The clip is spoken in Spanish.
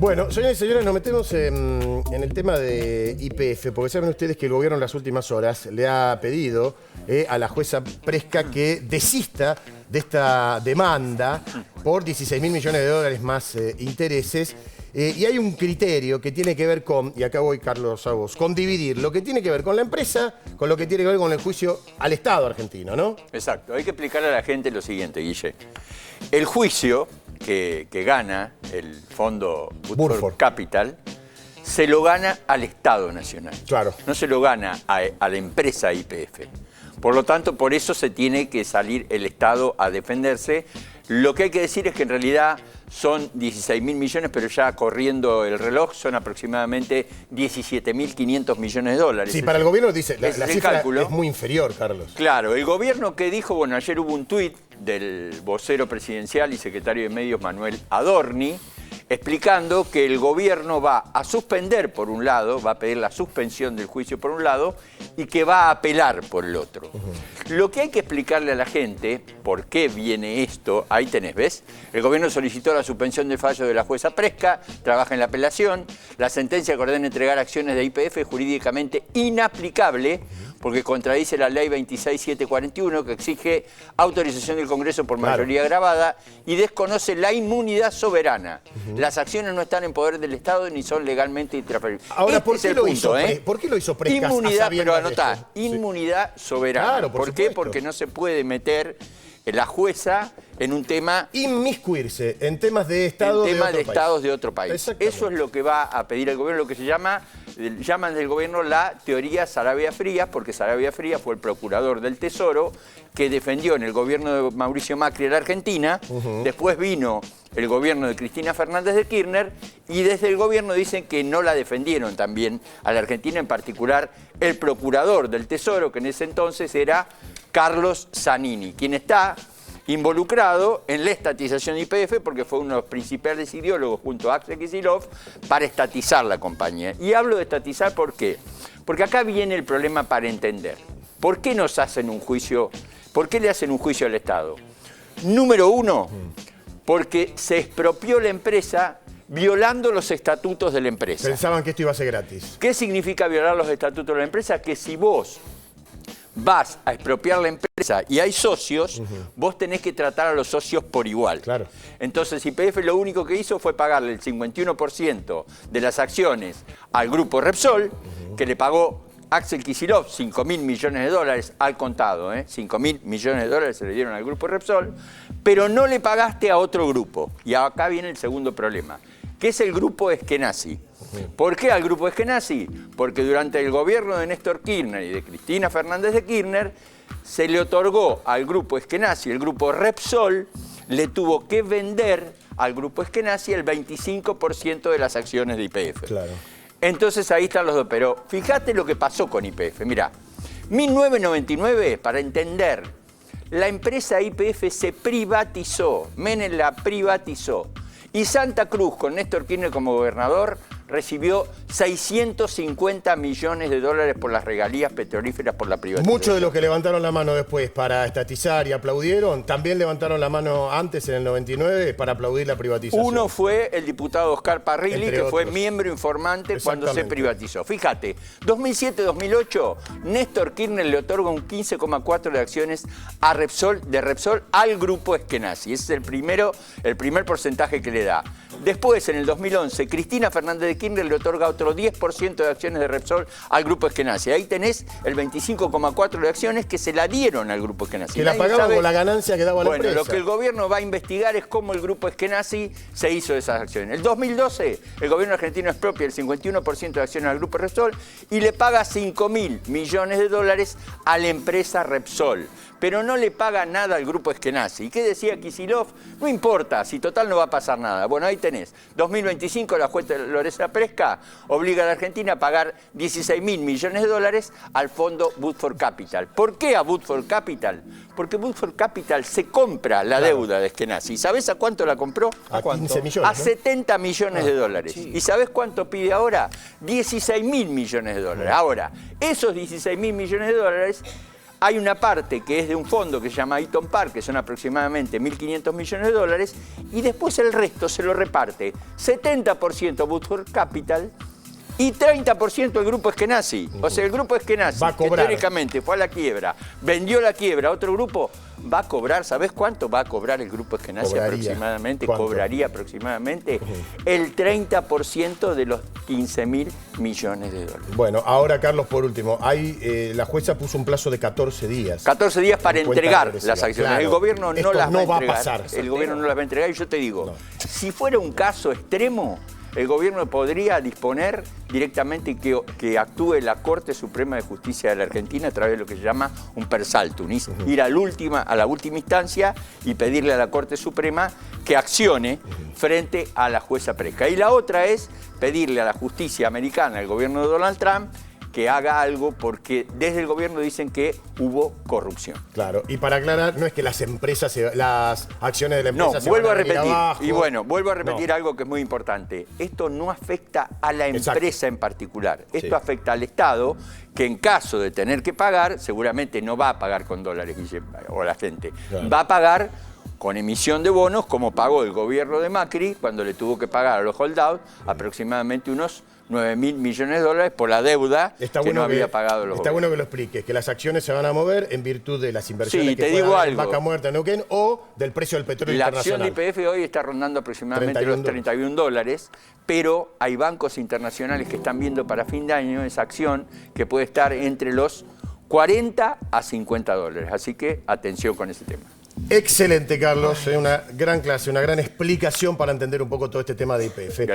Bueno, señores y señores, nos metemos en el tema de YPF, porque saben ustedes que el gobierno en las últimas horas le ha pedido a la jueza Presca que desista de esta demanda por 16.000 millones de dólares más intereses. Y hay un criterio que tiene que ver con, y acá voy, Carlos, a vos, con dividir lo que tiene que ver con la empresa, con lo que tiene que ver con el juicio al Estado argentino, ¿no? Exacto. Hay que explicarle a la gente lo siguiente, Guille. El juicio que gana el fondo Woodford Capital se lo gana al Estado Nacional. Claro. No se lo gana a la empresa YPF. Por lo tanto, por eso se tiene que salir el Estado a defenderse. Lo que hay que decir es que en realidad son 16.000 millones, pero ya corriendo el reloj son aproximadamente 17.500 millones de dólares. Sí, para el gobierno dice, la cifra cálculo es muy inferior, Carlos. Claro, el gobierno que dijo, bueno, ayer hubo un tuit del vocero presidencial y secretario de Medios Manuel Adorni, explicando que el gobierno va a suspender por un lado, va a pedir la suspensión del juicio por un lado y que va a apelar por el otro. Lo que hay que explicarle a la gente, por qué viene esto, ahí tenés, ¿ves? El gobierno solicitó la suspensión del fallo de la jueza Presca, trabaja en la apelación, la sentencia que ordena entregar acciones de YPF es jurídicamente inaplicable porque contradice la ley 26741 que exige autorización del Congreso por mayoría agravada y desconoce la inmunidad soberana. Las acciones no están en poder del Estado ni son legalmente intransferibles. Ahora, ¿por qué lo hizo Presca? Inmunidad, pero anotá, inmunidad soberana. Claro, ¿Por qué? Porque no se puede meter la jueza en un tema... Inmiscuirse en temas de Estado en temas de estados de otro país. Eso es lo que va a pedir el gobierno, lo que se llaman del gobierno la teoría Saravia Frías, porque Saravia Frías fue el procurador del Tesoro que defendió en el gobierno de Mauricio Macri en la Argentina. Después vino el gobierno de Cristina Fernández de Kirchner y desde el gobierno dicen que no la defendieron también a la Argentina, en particular el procurador del Tesoro, que en ese entonces era Carlos Zanini, quien está involucrado en la estatización de YPF porque fue uno de los principales ideólogos junto a Axel Kicillof para estatizar la compañía. Y hablo de estatizar ¿por qué? Porque acá viene el problema para entender. ¿Por qué nos hacen un juicio? ¿Por qué le hacen un juicio al Estado? Número uno, porque se expropió la empresa violando los estatutos de la empresa. Pensaban que esto iba a ser gratis. ¿Qué significa violar los estatutos de la empresa? Que si vos vas a expropiar la empresa y hay socios, vos tenés que tratar a los socios por igual. Claro. Entonces YPF lo único que hizo fue pagarle el 51% de las acciones al grupo Repsol, que le pagó Axel Kicillof 5.000 millones de dólares al contado, 5.000 millones de dólares se le dieron al grupo Repsol, pero no le pagaste a otro grupo. Y acá viene el segundo problema, que es el grupo Eskenazi. ¿Por qué al grupo Eskenazi? Porque durante el gobierno de Néstor Kirchner y de Cristina Fernández de Kirchner se le otorgó al grupo Eskenazi, el grupo Repsol, le tuvo que vender al grupo Eskenazi el 25% de las acciones de YPF. Claro. Entonces ahí están los dos. Pero fíjate lo que pasó con YPF. Mirá, 1999, para entender, la empresa YPF se privatizó, Menem la privatizó. Y Santa Cruz, con Néstor Kirchner como gobernador, recibió 650 millones de dólares por las regalías petrolíferas por la privatización. Muchos de los que levantaron la mano después para estatizar y aplaudieron, también levantaron la mano antes, en el 99, para aplaudir la privatización. Uno fue el diputado Oscar Parrilli, que fue miembro informante cuando se privatizó. Fíjate, 2007-2008, Néstor Kirchner le otorga un 15,4% de acciones a de Repsol al grupo Eskenazi. Ese es el primer porcentaje que le da. Después, en el 2011, Cristina Fernández de Kirchner le otorga otro 10% de acciones de Repsol al grupo Eskenazi. Ahí tenés el 25,4% de acciones que se la dieron al grupo Eskenazi. Que la pagaban con la ganancia que daba la empresa. Bueno, lo que el gobierno va a investigar es cómo el grupo Eskenazi se hizo de esas acciones. En el 2012, el gobierno argentino expropia el 51% de acciones al grupo Repsol y le paga 5.000 millones de dólares a la empresa Repsol. Pero no le paga nada al grupo Eskenazi. ¿Y qué decía Kicillof? No importa, si total no va a pasar nada. Bueno, ahí tenés. 2025, la jueza Lorenza Presca obliga a la Argentina a pagar 16.000 millones de dólares al fondo Woodford Capital. ¿Por qué a Woodford Capital? Porque Woodford Capital se compra la deuda de Eskenazi. ¿Sabés a cuánto la compró? ¿A cuánto? 15 millones, a 70 millones de dólares. Sí. ¿Y sabés cuánto pide ahora? 16.000 millones de dólares. Ahora, esos 16.000 millones de dólares hay una parte que es de un fondo que se llama Eaton Park, que son aproximadamente 1.500 millones de dólares, y después el resto se lo reparte 70% Woodford Capital y 30% el grupo Eskenazi. O sea, el grupo Eskenazi, que teóricamente fue a la quiebra, vendió la quiebra a otro grupo, va a cobrar, ¿sabés cuánto va a cobrar el grupo Eskenazi aproximadamente? ¿Cuánto? Cobraría aproximadamente el 30% de los 15.000 millones de dólares. Bueno, ahora, Carlos, por último, la jueza puso un plazo de 14 días. 14 días para entregar las acciones. Claro, el gobierno no las va a entregar. Pasar. El gobierno no las va a entregar y yo te digo, si fuera un caso extremo, el gobierno podría disponer directamente que actúe la Corte Suprema de Justicia de la Argentina a través de lo que se llama un per saltum, ir a la última instancia y pedirle a la Corte Suprema que accione frente a la jueza Presca. Y la otra es pedirle a la justicia americana, al gobierno de Donald Trump, que haga algo porque desde el gobierno dicen que hubo corrupción. Claro, y para aclarar, no es que las empresas, las acciones de la empresa se vuelvo van a repetir. Abajo. Y bueno, vuelvo a repetir algo que es muy importante. Esto no afecta a la empresa en particular. Esto afecta al Estado, que en caso de tener que pagar, seguramente no va a pagar con dólares, o la gente. Claro. Va a pagar con emisión de bonos, como pagó el gobierno de Macri cuando le tuvo que pagar a los holdouts aproximadamente unos 9.000 millones de dólares por la deuda que no había pagado los Está bueno que lo expliques, que las acciones se van a mover en virtud de las inversiones que puedan haber en Vaca Muerta, en Neuquén, o del precio del petróleo internacional. La acción de YPF hoy está rondando aproximadamente los 31 dólares, pero hay bancos internacionales que están viendo para fin de año esa acción que puede estar entre los 40 a 50 dólares. Así que atención con ese tema. Excelente, Carlos. Una gran clase, una gran explicación para entender un poco todo este tema de YPF. Gracias.